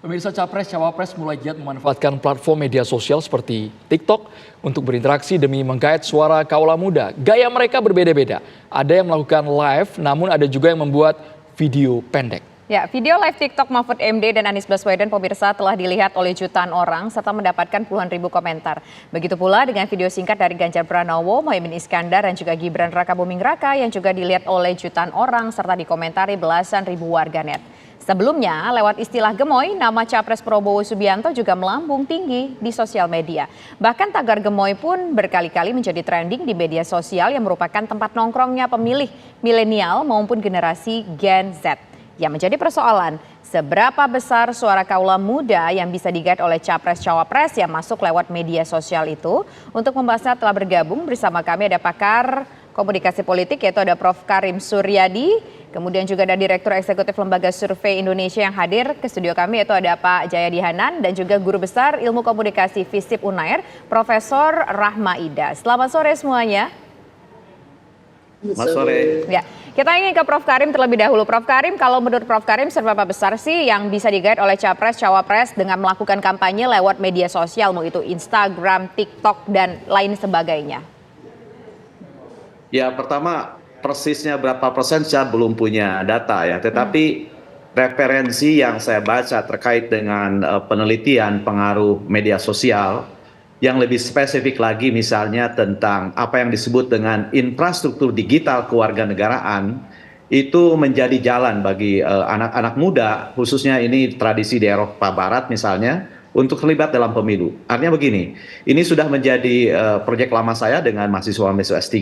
Pemirsa, Capres-Cawapres mulai giat memanfaatkan platform media sosial seperti TikTok untuk berinteraksi demi menggait suara kaula muda. Gaya mereka berbeda-beda. Ada yang melakukan live, namun ada juga yang membuat video pendek. Ya, video live TikTok Mahfud MD dan Anies Baswedan pemirsa telah dilihat oleh jutaan orang serta mendapatkan puluhan ribu komentar. Begitu pula dengan video singkat dari Ganjar Pranowo, Mohaimin Iskandar dan juga Gibran Rakabuming Raka yang juga dilihat oleh jutaan orang serta dikomentari belasan ribu warganet. Sebelumnya, lewat istilah gemoy, nama Capres Prabowo Subianto juga melambung tinggi di sosial media. Bahkan tagar gemoy pun berkali-kali menjadi trending di media sosial yang merupakan tempat nongkrongnya pemilih milenial maupun generasi Gen Z. Yang menjadi persoalan, seberapa besar suara kaula muda yang bisa digait oleh Capres-Cawapres yang masuk lewat media sosial itu? Untuk membahasnya telah bergabung bersama kami ada pakar komunikasi politik yaitu ada Prof. Karim Suryadi, kemudian juga ada Direktur Eksekutif Lembaga Survei Indonesia yang hadir ke studio kami yaitu ada Pak Jayadi Hanan dan juga Guru Besar Ilmu Komunikasi FISIP Unair, Profesor Rahma Ida. Selamat sore semuanya. Selamat sore. Ya, kita ingin ke Prof. Karim terlebih dahulu. Prof. Karim, kalau menurut Prof. Karim seberapa besar sih yang bisa digait oleh Capres-Cawapres dengan melakukan kampanye lewat media sosial, mau itu Instagram, TikTok, dan lain sebagainya? Ya, pertama persisnya berapa persen saya belum punya data ya, tetapi referensi yang saya baca terkait dengan penelitian pengaruh media sosial yang lebih spesifik lagi misalnya tentang apa yang disebut dengan infrastruktur digital kewarganegaraan itu menjadi jalan bagi anak-anak muda, khususnya ini tradisi di Eropa Barat misalnya, untuk terlibat dalam pemilu. Artinya begini, ini sudah menjadi proyek lama saya dengan mahasiswa S3,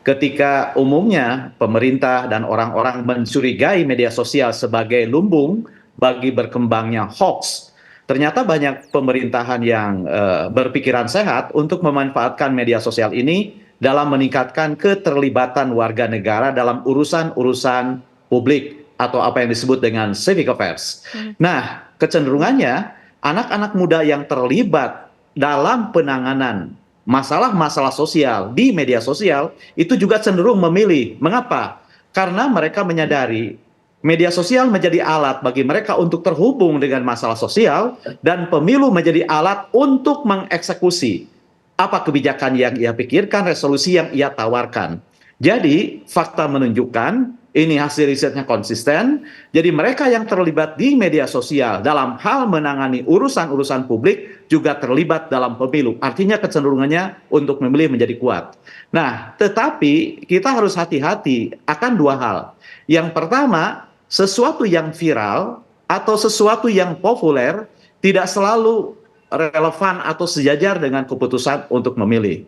ketika umumnya pemerintah dan orang-orang mencurigai media sosial sebagai lumbung bagi berkembangnya hoax. Ternyata banyak pemerintahan yang berpikiran sehat untuk memanfaatkan media sosial ini dalam meningkatkan keterlibatan warga negara dalam urusan-urusan publik atau apa yang disebut dengan civic affairs. Nah, kecenderungannya anak-anak muda yang terlibat dalam penanganan masalah-masalah sosial di media sosial itu juga cenderung memilih. Mengapa? Karena mereka menyadari media sosial menjadi alat bagi mereka untuk terhubung dengan masalah sosial dan pemilu menjadi alat untuk mengeksekusi apa kebijakan yang ia pikirkan, resolusi yang ia tawarkan. Jadi fakta menunjukkan, ini hasil risetnya konsisten, jadi mereka yang terlibat di media sosial dalam hal menangani urusan-urusan publik juga terlibat dalam pemilu. Artinya kecenderungannya untuk memilih menjadi kuat. Nah, tetapi kita harus hati-hati akan dua hal. Yang pertama, sesuatu yang viral atau sesuatu yang populer tidak selalu relevan atau sejajar dengan keputusan untuk memilih.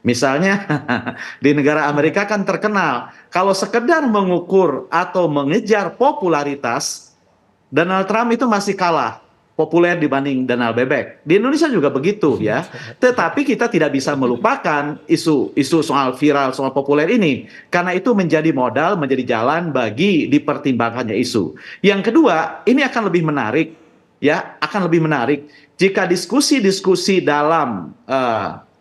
Misalnya di negara Amerika kan terkenal kalau sekedar mengukur atau mengejar popularitas, Donald Trump itu masih kalah populer dibanding Donald Bebek. Di Indonesia juga begitu ya. Tetapi kita tidak bisa melupakan isu soal viral, soal populer ini. Karena itu menjadi modal, menjadi jalan bagi dipertimbangkannya isu. Yang kedua, ini akan lebih menarik ya, akan lebih menarik jika diskusi-diskusi dalam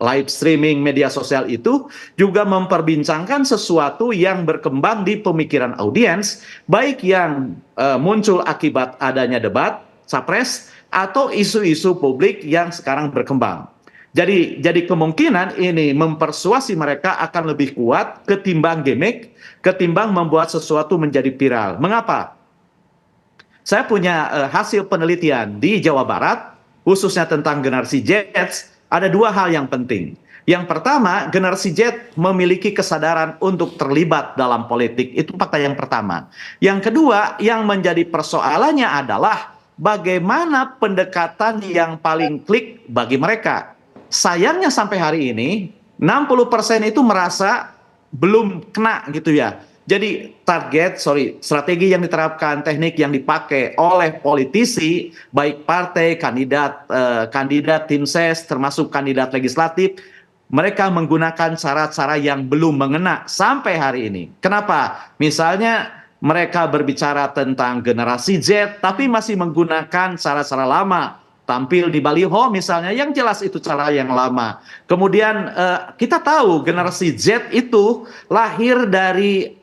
live streaming media sosial itu juga memperbincangkan sesuatu yang berkembang di pemikiran audiens, baik yang muncul akibat adanya debat Capres atau isu-isu publik yang sekarang berkembang. Jadi kemungkinan ini mempersuasi mereka akan lebih kuat ketimbang gimmick, ketimbang membuat sesuatu menjadi viral. Mengapa? Saya punya hasil penelitian di Jawa Barat, khususnya tentang generasi Z, ada dua hal yang penting. Yang pertama, generasi Z memiliki kesadaran untuk terlibat dalam politik. Itu fakta yang pertama. Yang kedua, yang menjadi persoalannya adalah bagaimana pendekatan yang paling klik bagi mereka. Sayangnya sampai hari ini, 60% itu merasa belum kena gitu ya. Jadi strategi yang diterapkan, teknik yang dipakai oleh politisi, baik partai, kandidat tim ses, termasuk kandidat legislatif, mereka menggunakan cara-cara yang belum mengena sampai hari ini. Kenapa? Misalnya mereka berbicara tentang generasi Z, tapi masih menggunakan cara-cara lama. Tampil di baliho misalnya, yang jelas itu cara yang lama. Kemudian kita tahu generasi Z itu lahir dari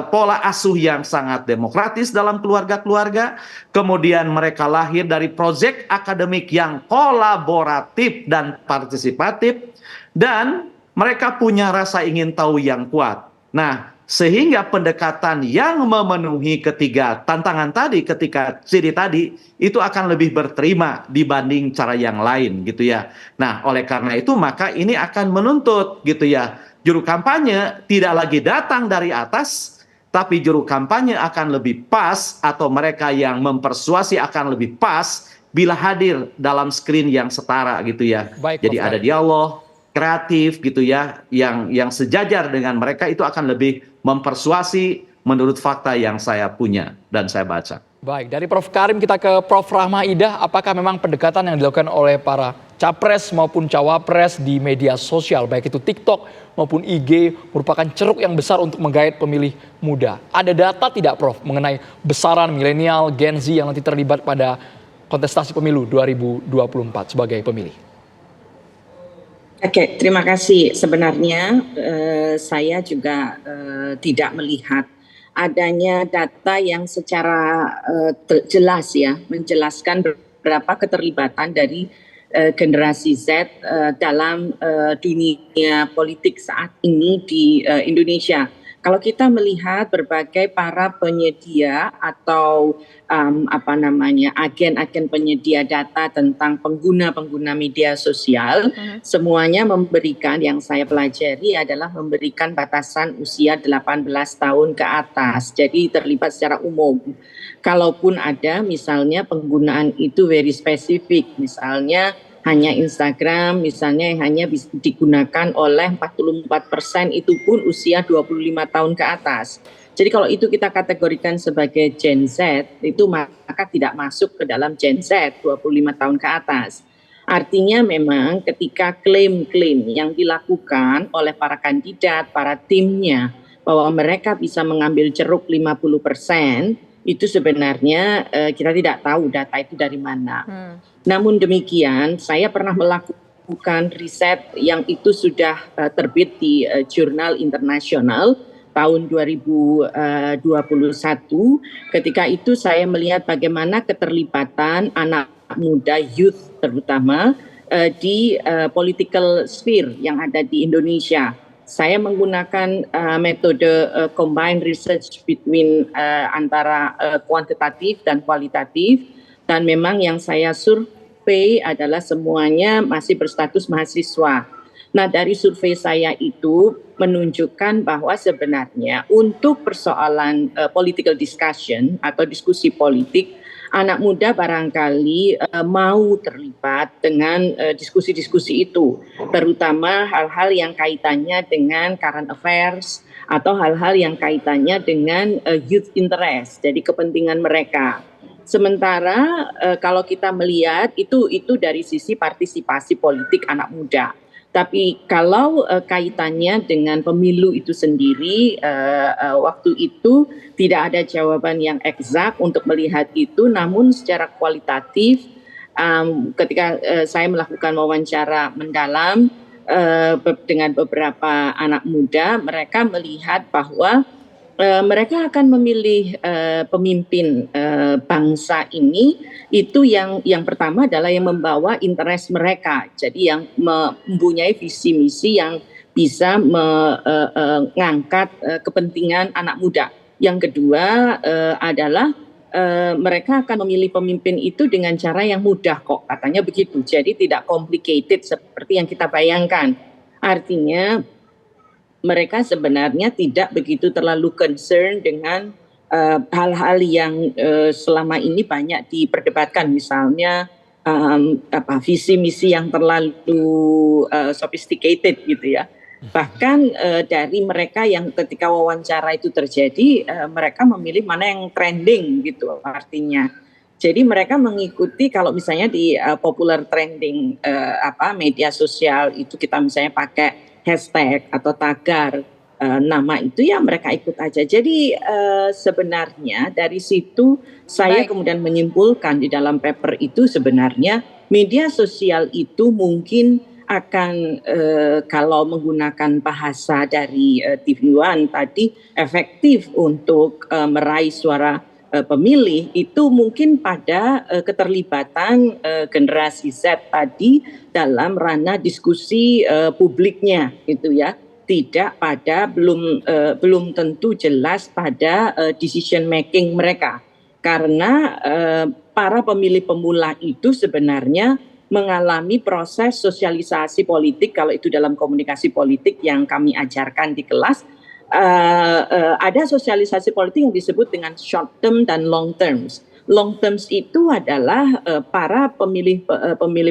pola asuh yang sangat demokratis dalam keluarga-keluarga, kemudian mereka lahir dari proyek akademik yang kolaboratif dan partisipatif, dan mereka punya rasa ingin tahu yang kuat. Nah, sehingga pendekatan yang memenuhi ketiga tantangan tadi, ketika ciri tadi, itu akan lebih berterima dibanding cara yang lain gitu ya. Nah, oleh karena itu maka ini akan menuntut gitu ya, juru kampanye tidak lagi datang dari atas, tapi juru kampanye akan lebih pas, atau mereka yang mempersuasi akan lebih pas bila hadir dalam screen yang setara gitu ya. Baik, Jadi Prof. ada dialog kreatif gitu ya, yang sejajar dengan mereka, itu akan lebih mempersuasi menurut fakta yang saya punya dan saya baca. Baik, dari Prof. Karim kita ke Prof. Rahma Ida. Apakah memang pendekatan yang dilakukan oleh para capres maupun cawapres di media sosial, baik itu TikTok maupun IG, merupakan ceruk yang besar untuk menggait pemilih muda? Ada data tidak, Prof, mengenai besaran milenial, Gen Z yang nanti terlibat pada kontestasi pemilu 2024 sebagai pemilih? Oke, terima kasih. Sebenarnya saya juga tidak melihat adanya data yang secara jelas ya menjelaskan berapa keterlibatan dari generasi Z dalam dunia politik saat ini di Indonesia. Kalau kita melihat berbagai para penyedia atau agen-agen penyedia data tentang pengguna-pengguna media sosial, semuanya memberikan, yang saya pelajari adalah memberikan batasan usia 18 tahun ke atas. Jadi terlibat secara umum. Kalaupun ada misalnya penggunaan itu very spesifik, misalnya hanya Instagram, misalnya yang hanya bisa digunakan oleh 44% itu pun usia 25 tahun ke atas. Jadi kalau itu kita kategorikan sebagai Gen Z, itu maka tidak masuk ke dalam Gen Z 25 tahun ke atas. Artinya memang ketika klaim-klaim yang dilakukan oleh para kandidat, para timnya, bahwa mereka bisa mengambil ceruk 50%, itu sebenarnya kita tidak tahu data itu dari mana. Namun demikian, saya pernah melakukan riset yang itu sudah terbit di jurnal internasional tahun 2021. Ketika itu saya melihat bagaimana keterlibatan anak muda, youth terutama, di political sphere yang ada di Indonesia. Saya menggunakan metode combined research between antara kuantitatif dan kualitatif, dan memang yang saya survei adalah semuanya masih berstatus mahasiswa. Nah, dari survei saya itu menunjukkan bahwa sebenarnya untuk persoalan political discussion atau diskusi politik, anak muda barangkali mau terlibat dengan diskusi-diskusi itu, terutama hal-hal yang kaitannya dengan current affairs atau hal-hal yang kaitannya dengan youth interest, jadi kepentingan mereka. Sementara kalau kita melihat itu dari sisi partisipasi politik anak muda. Tapi kalau kaitannya dengan pemilu itu sendiri, waktu itu tidak ada jawaban yang eksak untuk melihat itu. Namun secara kualitatif, ketika saya melakukan wawancara mendalam dengan beberapa anak muda, mereka melihat bahwa mereka akan memilih pemimpin bangsa ini, itu yang pertama adalah yang membawa interest mereka, jadi yang mempunyai visi misi yang bisa mengangkat kepentingan anak muda. Yang kedua adalah mereka akan memilih pemimpin itu dengan cara yang mudah kok, katanya begitu, jadi tidak complicated seperti yang kita bayangkan. Artinya mereka sebenarnya tidak begitu terlalu concern dengan hal-hal yang selama ini banyak diperdebatkan, misalnya visi misi yang terlalu sophisticated gitu ya. Bahkan dari mereka yang ketika wawancara itu terjadi, mereka memilih mana yang trending gitu artinya. Jadi mereka mengikuti, kalau misalnya di popular trending media sosial itu kita misalnya pakai hashtag atau tagar nama itu, ya mereka ikut aja. Jadi sebenarnya dari situ saya kemudian menyimpulkan di dalam paper itu sebenarnya media sosial itu mungkin akan kalau menggunakan bahasa dari TV One tadi efektif untuk meraih suara pemilih itu mungkin pada keterlibatan generasi Z tadi dalam ranah diskusi publiknya gitu ya, tidak pada belum tentu jelas pada decision making mereka, karena para pemilih pemula itu sebenarnya mengalami proses sosialisasi politik. Kalau itu dalam komunikasi politik yang kami ajarkan di kelas, ada sosialisasi politik yang disebut dengan short term dan long terms. Long terms itu adalah para pemilih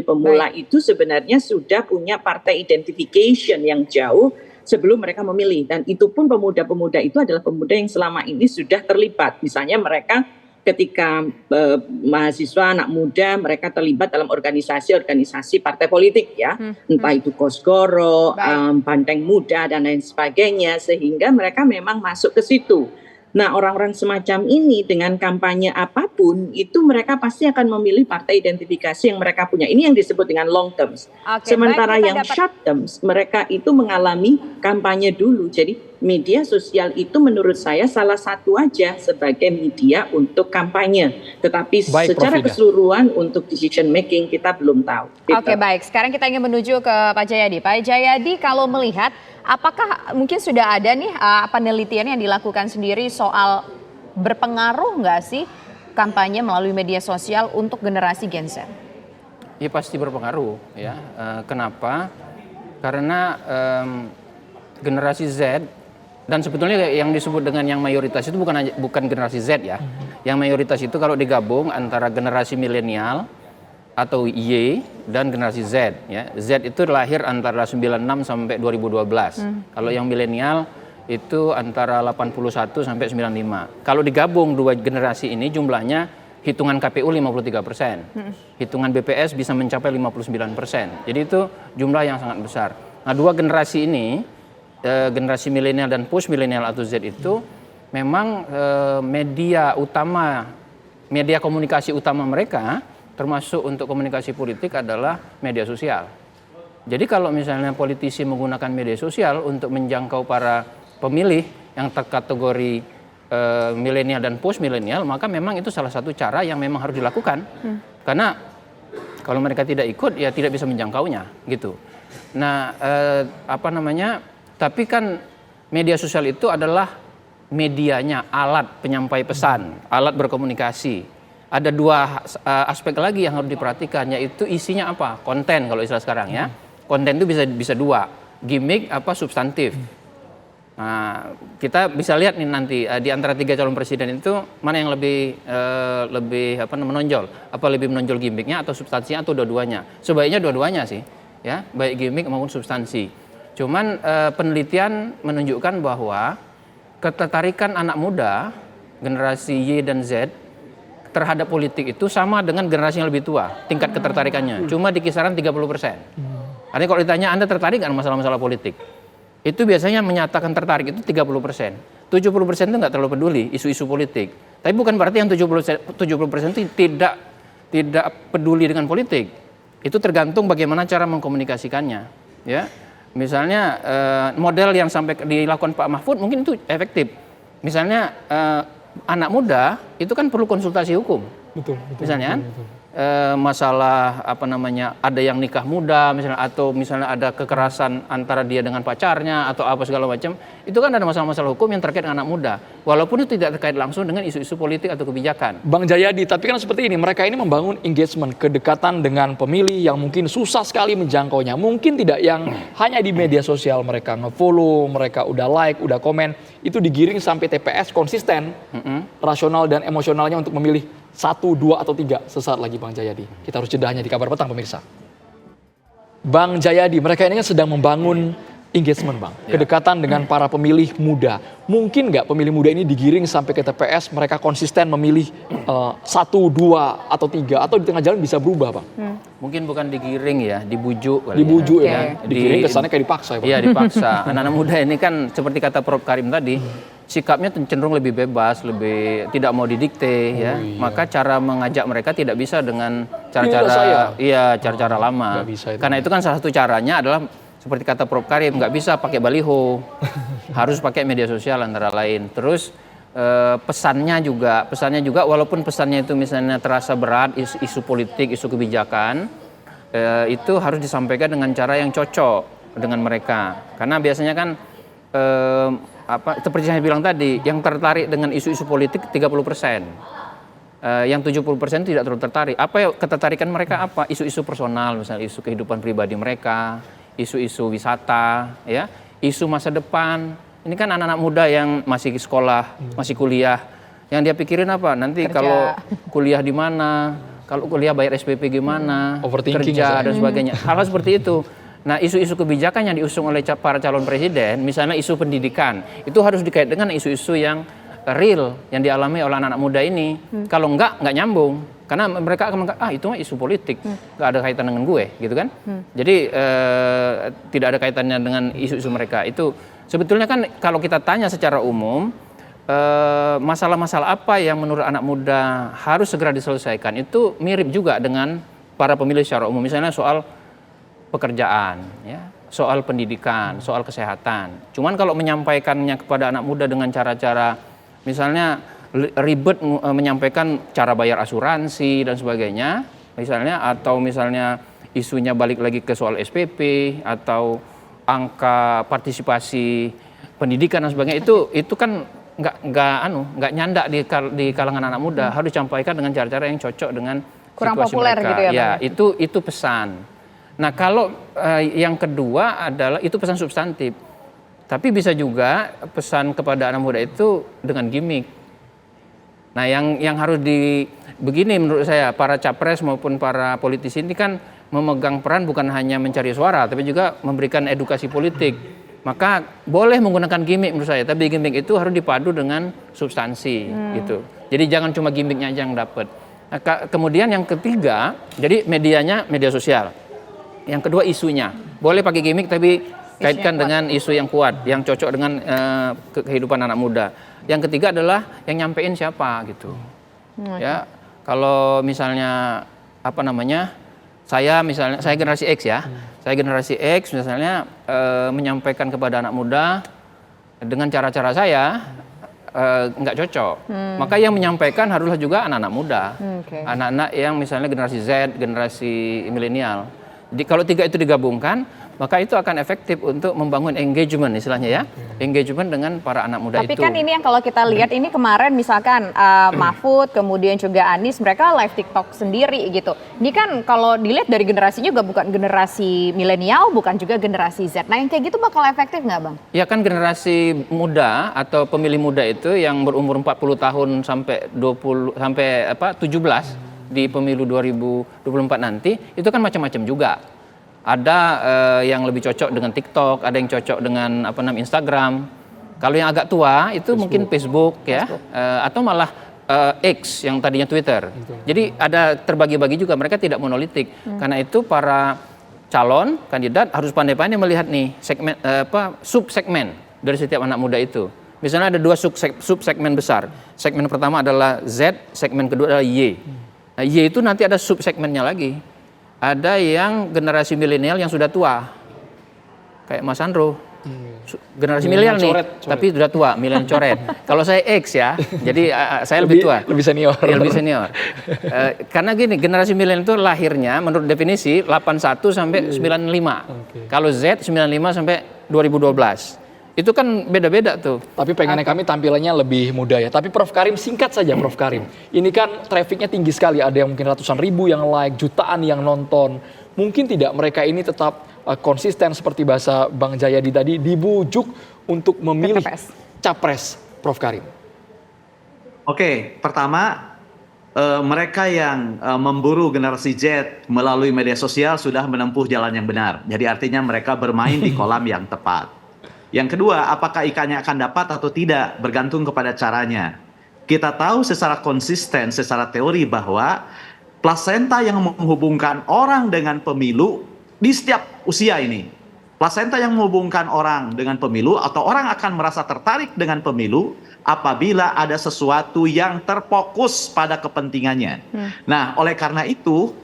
pemula itu sebenarnya sudah punya partai identification yang jauh sebelum mereka memilih, dan itu pun pemuda-pemuda itu adalah pemuda yang selama ini sudah terlibat. Misalnya mereka ketika mahasiswa anak muda mereka terlibat dalam organisasi partai politik ya, entah itu Kosgoro, Banteng Muda dan lain sebagainya, sehingga mereka memang masuk ke situ. Nah, orang-orang semacam ini dengan kampanye apapun itu mereka pasti akan memilih partai identifikasi yang mereka punya. Ini yang disebut dengan long terms. Sementara yang short terms mereka itu mengalami kampanye dulu. Jadi media sosial itu menurut saya salah satu aja sebagai media untuk kampanye. Tetapi secara keseluruhan untuk decision making kita belum tahu. Oke, baik. Sekarang kita ingin menuju ke Pak Jayadi. Pak Jayadi, kalau melihat apakah mungkin sudah ada nih penelitian yang dilakukan sendiri soal berpengaruh nggak sih kampanye melalui media sosial untuk generasi Gen Z? Ya pasti berpengaruh ya. Kenapa? Karena generasi Z, dan sebetulnya yang disebut dengan yang mayoritas itu bukan generasi Z ya. Yang mayoritas itu kalau digabung antara generasi milenial atau Y dan generasi Z ya. Z itu lahir antara 96 sampai 2012. Kalau yang milenial itu antara 81 sampai 95. Kalau digabung dua generasi ini jumlahnya hitungan KPU 53%. Hitungan BPS bisa mencapai 59%. Jadi itu jumlah yang sangat besar. Nah, dua generasi ini, generasi milenial dan post milenial atau Z itu memang media komunikasi utama mereka termasuk untuk komunikasi politik adalah media sosial. Jadi kalau misalnya politisi menggunakan media sosial untuk menjangkau para pemilih yang terkategori milenial dan post milenial, maka memang itu salah satu cara yang memang harus dilakukan. Karena kalau mereka tidak ikut ya tidak bisa menjangkaunya gitu. Nah, tapi kan media sosial itu adalah medianya, alat penyampai pesan, alat berkomunikasi. Ada dua aspek lagi yang harus diperhatikan, yaitu isinya apa? Konten kalau istilah sekarang ya. Konten itu bisa dua, gimmick apa substantif. Nah, kita bisa lihat nih nanti di antara 3 calon presiden itu mana yang lebih menonjol? Apa lebih menonjol gimmicknya atau substansinya atau dua-duanya? Sebaiknya dua-duanya sih, ya, baik gimmick maupun substansi. Cuman penelitian menunjukkan bahwa ketertarikan anak muda generasi Y dan Z terhadap politik itu sama dengan generasi yang lebih tua, tingkat ketertarikannya. Cuma di kisaran 30%. Artinya kalau ditanya Anda tertarik nggak masalah-masalah politik? Itu biasanya menyatakan tertarik itu 30%. 70% itu nggak terlalu peduli isu-isu politik. Tapi bukan berarti yang 70% itu tidak peduli dengan politik. Itu tergantung bagaimana cara mengkomunikasikannya. Ya, misalnya model yang sampai dilakukan Pak Mahfud mungkin itu efektif. Misalnya anak muda itu kan perlu konsultasi hukum. Betul. Misalnya masalah ada yang nikah muda misalnya, atau misalnya ada kekerasan antara dia dengan pacarnya atau apa segala macam, itu kan ada masalah-masalah hukum yang terkait dengan anak muda, walaupun itu tidak terkait langsung dengan isu-isu politik atau kebijakan. Bang Jayadi, tapi kan seperti ini, mereka ini membangun engagement, kedekatan dengan pemilih yang mungkin susah sekali menjangkaunya, mungkin tidak yang hanya di media sosial, mereka nge-follow, mereka udah like, udah komen, itu digiring sampai TPS konsisten, rasional dan emosionalnya untuk memilih 1, 2, atau 3 sesaat lagi Bang Jayadi. Kita harus jeda hanya di Kabar Petang pemirsa. Bang Jayadi, mereka ini kan sedang membangun engagement Bang, kedekatan dengan para pemilih muda. Mungkin nggak pemilih muda ini digiring sampai ke TPS, mereka konsisten memilih 1, 2, atau 3, atau di tengah jalan bisa berubah Bang? Mungkin bukan digiring ya, dibujuk. Dibujuk ya, digiring kesannya kayak dipaksa ya Bang? Iya dipaksa. Anak-anak muda ini kan seperti kata Prof. Karim tadi, sikapnya cenderung lebih bebas, lebih tidak mau didikte ya. Maka cara mengajak mereka tidak bisa dengan cara-cara lama. Nggak bisa itu. Karena itu kan salah satu caranya adalah seperti kata Prof Karim, nggak bisa pakai baliho, harus pakai media sosial antara lain. Terus pesannya juga walaupun pesannya itu misalnya terasa berat, isu politik, isu kebijakan, itu harus disampaikan dengan cara yang cocok dengan mereka. Karena biasanya kan seperti saya bilang tadi, yang tertarik dengan isu-isu politik 30%. Yang 70% tidak terlalu tertarik. Apa ya ketertarikan mereka apa? Isu-isu personal, misalnya isu kehidupan pribadi mereka, isu-isu wisata, ya, isu masa depan. Ini kan anak-anak muda yang masih sekolah, masih kuliah. Yang dia pikirin apa? Nanti kalau kuliah di mana, kalau kuliah bayar SPP gimana, Overthinking kerja misalnya. dan sebagainya. Hal seperti itu. Nah, isu-isu kebijakan yang diusung oleh para calon presiden, misalnya isu pendidikan, itu harus dikait dengan isu-isu yang real yang dialami oleh anak-anak muda ini. Kalau nggak nyambung. Karena mereka akan mengatakan, itu mah isu politik, nggak ada kaitan dengan gue, gitu kan? Jadi tidak ada kaitannya dengan isu-isu mereka. Itu sebetulnya kan kalau kita tanya secara umum, masalah-masalah apa yang menurut anak muda harus segera diselesaikan, itu mirip juga dengan para pemilih secara umum. Misalnya soal pekerjaan, ya, soal pendidikan, soal kesehatan. Cuman kalau menyampaikannya kepada anak muda dengan cara-cara misalnya ribet menyampaikan cara bayar asuransi dan sebagainya, misalnya, atau misalnya isunya balik lagi ke soal SPP atau angka partisipasi pendidikan dan sebagainya, itu kan nggak nyandak di kalangan anak muda. Harus disampaikan dengan cara-cara yang cocok dengan Kurang situasi populer mereka. gitu ya, Ya, Bang? itu pesan. Nah, kalau yang kedua adalah itu pesan substantif. Tapi bisa juga pesan kepada anak muda itu dengan gimmick. Nah, yang harus begini menurut saya, para capres maupun para politisi ini kan memegang peran bukan hanya mencari suara, tapi juga memberikan edukasi politik. Maka boleh menggunakan gimmick menurut saya, tapi gimmick itu harus dipadu dengan substansi gitu. Jadi jangan cuma gimmicknya aja yang dapat. Nah, kemudian yang ketiga, jadi medianya media sosial. Yang kedua isunya, boleh pakai gimmick tapi kaitkan dengan isu yang kuat, yang cocok dengan kehidupan anak muda. Yang ketiga adalah yang nyampein siapa gitu. Ya, kalau misalnya saya generasi X ya. Saya generasi X misalnya menyampaikan kepada anak muda dengan cara-cara saya nggak cocok. Maka yang menyampaikan haruslah juga anak-anak muda. Anak-anak yang misalnya generasi Z, generasi milenial. Jadi kalau tiga itu digabungkan, maka itu akan efektif untuk membangun engagement istilahnya ya. Engagement dengan para anak muda itu. Tapi kan ini yang kalau kita lihat ini kemarin misalkan Mahfud, kemudian juga Anies, mereka live TikTok sendiri gitu. Ini kan kalau dilihat dari generasinya juga bukan generasi milenial, bukan juga generasi Z. Nah yang kayak gitu bakal efektif nggak Bang? Ya kan generasi muda atau pemilih muda itu yang berumur 40 tahun sampai 17 di pemilu 2024 nanti, itu kan macam-macam juga. Ada yang lebih cocok dengan TikTok, ada yang cocok dengan Instagram. Kalau yang agak tua itu mungkin Facebook ya, atau malah X yang tadinya Twitter. Jadi ada terbagi-bagi juga, mereka tidak monolitik. Karena itu para calon kandidat harus pandai-pandai melihat nih segmen subsegmen dari setiap anak muda itu. Misalnya ada dua subsegmen besar. Segmen pertama adalah Z, segmen kedua adalah Y. Nah, Y itu nanti ada subsegmennya lagi. Ada yang generasi milenial yang sudah tua, kayak Mas Andro, generasi milenial nih, tapi sudah tua, milenial coret. Kalau saya X ya, jadi saya lebih tua, lebih senior. Ya, lebih senior. Karena gini, generasi milenial itu lahirnya menurut definisi 81 sampai 95. Kalau Z 95 sampai 2012. Itu kan beda-beda tuh. Tapi pengennya kami tampilannya lebih muda ya. Tapi Prof Karim, singkat saja Prof Karim. Ini kan trafficnya tinggi sekali. Ada yang mungkin ratusan ribu yang like, jutaan yang nonton. Mungkin tidak mereka ini tetap konsisten seperti bahasa Bang Jayadi tadi, dibujuk untuk memilih capres, Prof Karim. Oke, pertama mereka yang memburu generasi Z melalui media sosial sudah menempuh jalan yang benar. Jadi artinya mereka bermain di kolam yang tepat. Yang kedua, apakah ikannya akan dapat atau tidak bergantung kepada caranya. Kita tahu secara konsisten, secara teori bahwa plasenta yang menghubungkan orang dengan pemilu di setiap usia ini. Plasenta yang menghubungkan orang dengan pemilu atau orang akan merasa tertarik dengan pemilu apabila ada sesuatu yang terfokus pada kepentingannya. Nah, oleh karena itu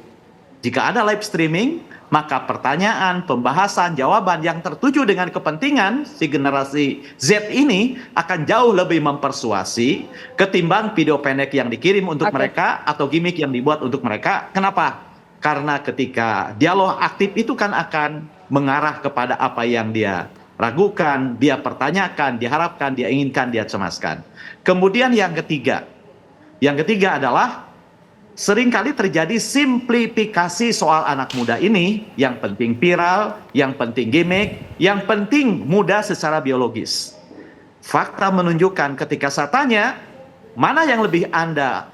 Jika ada live streaming, maka pertanyaan, pembahasan, jawaban yang tertuju dengan kepentingan si generasi Z ini akan jauh lebih mempersuasi ketimbang video pendek yang dikirim untuk mereka atau gimmick yang dibuat untuk mereka. Kenapa? Karena ketika dialog aktif itu kan akan mengarah kepada apa yang dia ragukan, dia pertanyakan, diharapkan, dia inginkan, dia cemaskan. Kemudian yang ketiga adalah seringkali terjadi simplifikasi soal anak muda ini, yang penting viral, yang penting gimmick, yang penting muda secara biologis. Fakta menunjukkan ketika saya tanya, mana yang lebih Anda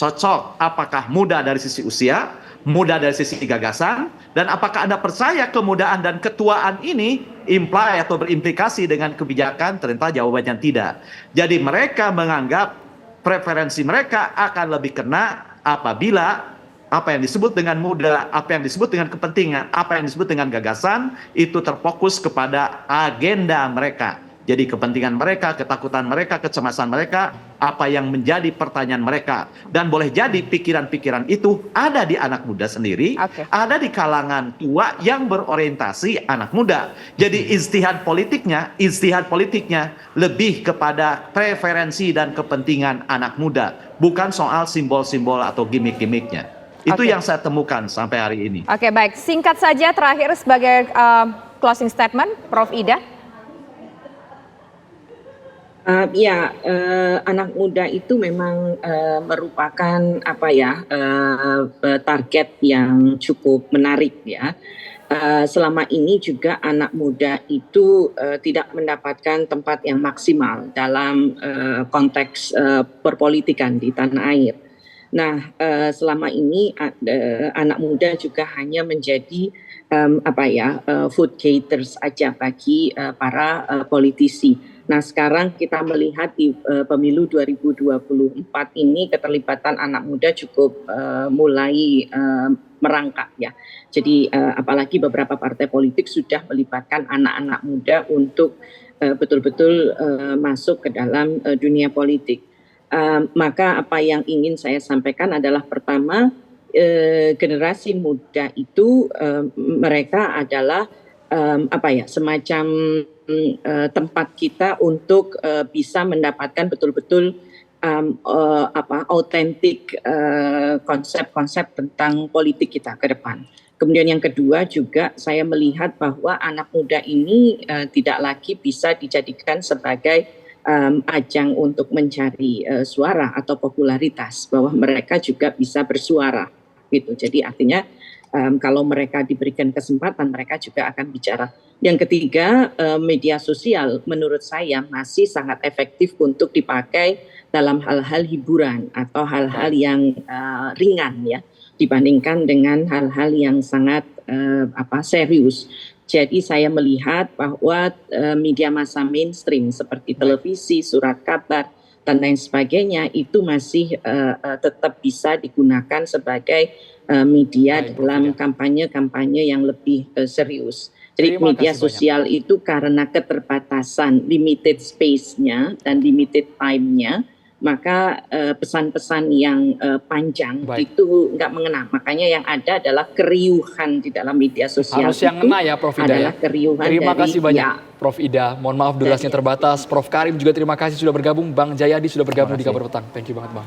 cocok, apakah muda dari sisi usia, muda dari sisi gagasan, dan apakah Anda percaya kemudaan dan ketuaan ini imply atau berimplikasi dengan kebijakan? Ternyata jawabannya tidak. Jadi mereka menganggap preferensi mereka akan lebih kena apabila apa yang disebut dengan muda, apa yang disebut dengan kepentingan, apa yang disebut dengan gagasan itu terfokus kepada agenda mereka. Jadi kepentingan mereka, ketakutan mereka, kecemasan mereka, apa yang menjadi pertanyaan mereka. Dan boleh jadi pikiran-pikiran itu ada di anak muda sendiri, ada di kalangan tua yang berorientasi anak muda. Jadi istihad politiknya lebih kepada preferensi dan kepentingan anak muda, bukan soal simbol-simbol atau gimmick-gimmicknya. Itu yang saya temukan sampai hari ini. Oke, baik. Singkat saja terakhir sebagai closing statement, Prof. Ida. Anak muda itu memang merupakan target yang cukup menarik ya. Selama ini juga anak muda itu tidak mendapatkan tempat yang maksimal dalam konteks perpolitikan di tanah air. Nah, selama ini anak muda juga hanya menjadi food caterers aja bagi para politisi. Nah, sekarang kita melihat di pemilu 2024 ini keterlibatan anak muda cukup mulai merangkak ya. Jadi apalagi beberapa partai politik sudah melibatkan anak-anak muda untuk betul-betul masuk ke dalam dunia politik. Maka apa yang ingin saya sampaikan adalah pertama, generasi muda itu mereka adalah semacam tempat kita untuk bisa mendapatkan betul-betul autentik konsep-konsep tentang politik kita ke depan. Kemudian yang kedua juga saya melihat bahwa anak muda ini tidak lagi bisa dijadikan sebagai ajang untuk mencari suara atau popularitas, bahwa mereka juga bisa bersuara gitu. Jadi artinya kalau mereka diberikan kesempatan, mereka juga akan bicara. Yang ketiga, media sosial menurut saya masih sangat efektif untuk dipakai dalam hal-hal hiburan atau hal-hal yang ringan ya, dibandingkan dengan hal-hal yang sangat serius. Jadi saya melihat bahwa media massa mainstream seperti televisi, surat kabar, dan lain sebagainya itu masih tetap bisa digunakan sebagai media dalam kampanye-kampanye yang lebih serius. Jadi media sosial itu karena keterbatasan, limited space-nya dan limited time-nya, maka pesan-pesan yang panjang itu nggak mengena. Makanya yang ada adalah keriuhan di dalam media sosial. Harus yang ngena ya, Prof. Ida. Adalah keriuhan. Terima kasih banyak, Prof. Ida. Mohon maaf durasinya terbatas. Prof. Karim juga terima kasih sudah bergabung. Bang Jayadi sudah bergabung di Kabar Petang. Thank you banget, Bang.